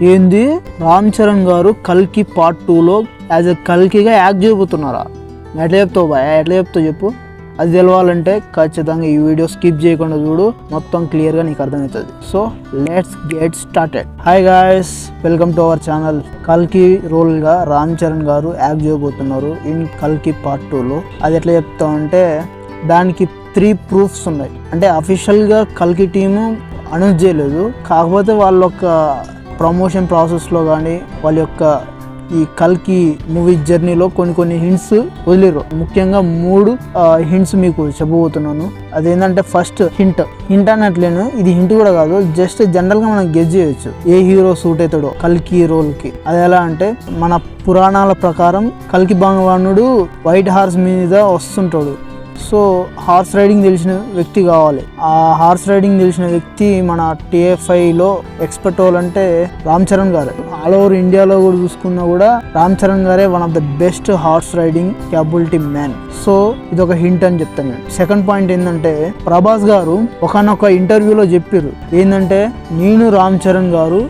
ఏంది రామ్ చరణ్ గారు కల్కి పార్ట్ 2లో యాజ్ ఎ కల్కిగా యాక్ట్ చేయబోతున్నారా? ఎట్లా చెప్తావు బాయ్, ఎట్లా చెప్తావు చెప్పు. అది తెలవాలంటే ఖచ్చితంగా ఈ వీడియో స్కిప్ చేయకుండా చూడు, మొత్తం క్లియర్గా నీకు అర్థమవుతుంది. So let's get started. Hi guys, welcome to our channel. కల్కి రోల్గా రామ్ చరణ్ గారు యాక్ట్ చేయబోతున్నారు ఇన్ కల్కి పార్ట్ 2లో. అది ఎట్లా చెప్తామంటే దానికి 3 proofs ఉన్నాయి. అంటే అఫీషియల్గా కల్కి టీము అనౌన్స్ చేయలేదు, కాకపోతే వాళ్ళ యొక్క ప్రమోషన్ ప్రాసెస్లో కానీ వాళ్ళ యొక్క ఈ కల్కి మూవీ జర్నీలో కొన్ని హింట్స్ వదిలేరు. ముఖ్యంగా 3 హింట్స్ మీకు చెప్పబోతున్నాను. అదేంటంటే ఫస్ట్ హింట్ అన్నట్లేను, ఇది హింట్ కూడా కాదు, జస్ట్ జనరల్గా మనం గెస్ చేయొచ్చు ఏ హీరో సూట్ అవుతాడో కల్కి రోల్కి. అది ఎలా అంటే మన పురాణాల ప్రకారం కల్కి భగవానుడు వైట్ హార్స్ మీద వస్తుంటాడు. సో హార్స్ రైడింగ్ తెలిసిన వ్యక్తి కావాలి. ఆ హార్స్ రైడింగ్ తెలిసిన వ్యక్తి మన TFIలో ఎక్స్పర్ట్ అవ్వాలంటే రామ్ చరణ్ గారే. ఆల్ ఓవర్ ఇండియాలో కూడా చూసుకున్నా కూడా రామ్ చరణ్ గారే one of the best horse riding capability man. So ఇది ఒక హింట్ అని చెప్తాను నేను. సెకండ్ పాయింట్ ఏంటంటే ప్రభాస్ గారు ఒకనొక ఇంటర్వ్యూలో చెప్పారు ఏంటంటే నేను రామ్ చరణ్ గారు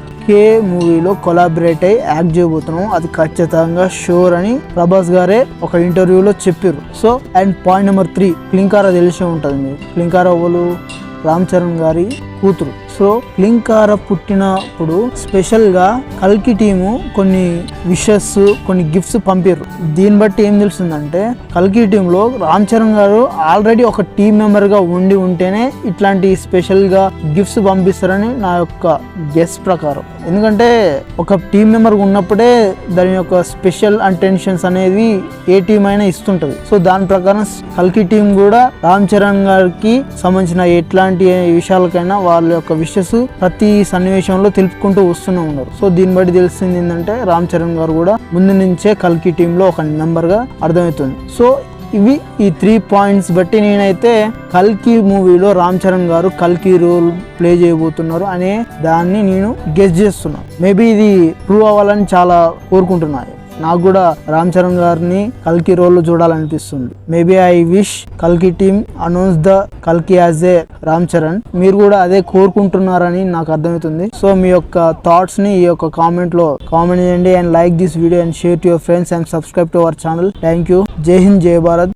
మూవీలో కొలాబరేట్ అయ్యి యాక్ట్ చేయబోతున్నాం, అది ఖచ్చితంగా షూర్ అని ప్రభాస్ గారే ఒక ఇంటర్వ్యూలో చెప్పారు. So and point number 3, Klin Kaara తెలిసే ఉంటుంది మీకు. క్లింకారా ఎవరు? రామ్ చరణ్ గారి కూతురు. సో క్లింకారా పుట్టినప్పుడు స్పెషల్గా కల్కి టీము కొన్ని విషెస్, కొన్ని గిఫ్ట్స్ పంపారు. దీన్ని బట్టి ఏం తెలుస్తుందంటే కల్కి టీంలో రామ్ చరణ్ గారు ఆల్రెడీ ఒక టీం మెంబర్గా ఉంటేనే ఇట్లాంటి స్పెషల్గా గిఫ్ట్స్ పంపిస్తారని నా యొక్క గెస్ ప్రకారం. ఎందుకంటే ఒక టీం మెంబర్ ఉన్నప్పుడే దాని యొక్క స్పెషల్ అటెన్షన్స్ అనేది ఏ టీం అయినా ఇస్తుంటది. సో దాని ప్రకారం కల్కి టీం కూడా రామ్ చరణ్ గారికి సంబంధించిన ఎట్లాంటి విషయాలకైనా వాళ్ళ యొక్క విషెస్ ప్రతి సన్నివేశంలో తెలుపుకుంటూ వస్తూనే ఉన్నారు. సో దీన్ని బట్టి తెలిసింది ఏంటంటే రామ్ చరణ్ గారు కూడా ముందు నుంచే కల్కి టీంలో ఒక మెంబర్ గా అర్థమవుతుంది. సో ఇవి ఈ 3 పాయింట్స్ బట్టి నేనైతే కల్కి మూవీలో రామ్ చరణ్ గారు కల్కి రోల్ ప్లే చేయబోతున్నారు అనే దాన్ని నేను గెస్ చేస్తున్నాను. మేబీ ఇది ప్రూవ్ అవ్వాలని చాలా కోరుకుంటున్నాను. నాకు కూడా రామ్ చరణ్ గారిని కల్కి రోల్ చూడాలనిపిస్తుంది. మేబీ ఐ విష్ కల్కి టీమ్ అనౌన్స్ ద కల్కి యాజ్ ఏ రామ్ చరణ్. మీరు కూడా అదే కోరుకుంటున్నారని నాకు అర్థమవుతుంది. సో మీ యొక్క థాట్స్ ని ఈ యొక్క కామెంట్ చేయండి. And like this video and share to your friends and subscribe to our channel. Thank you. జై హింద్, జై భారత్.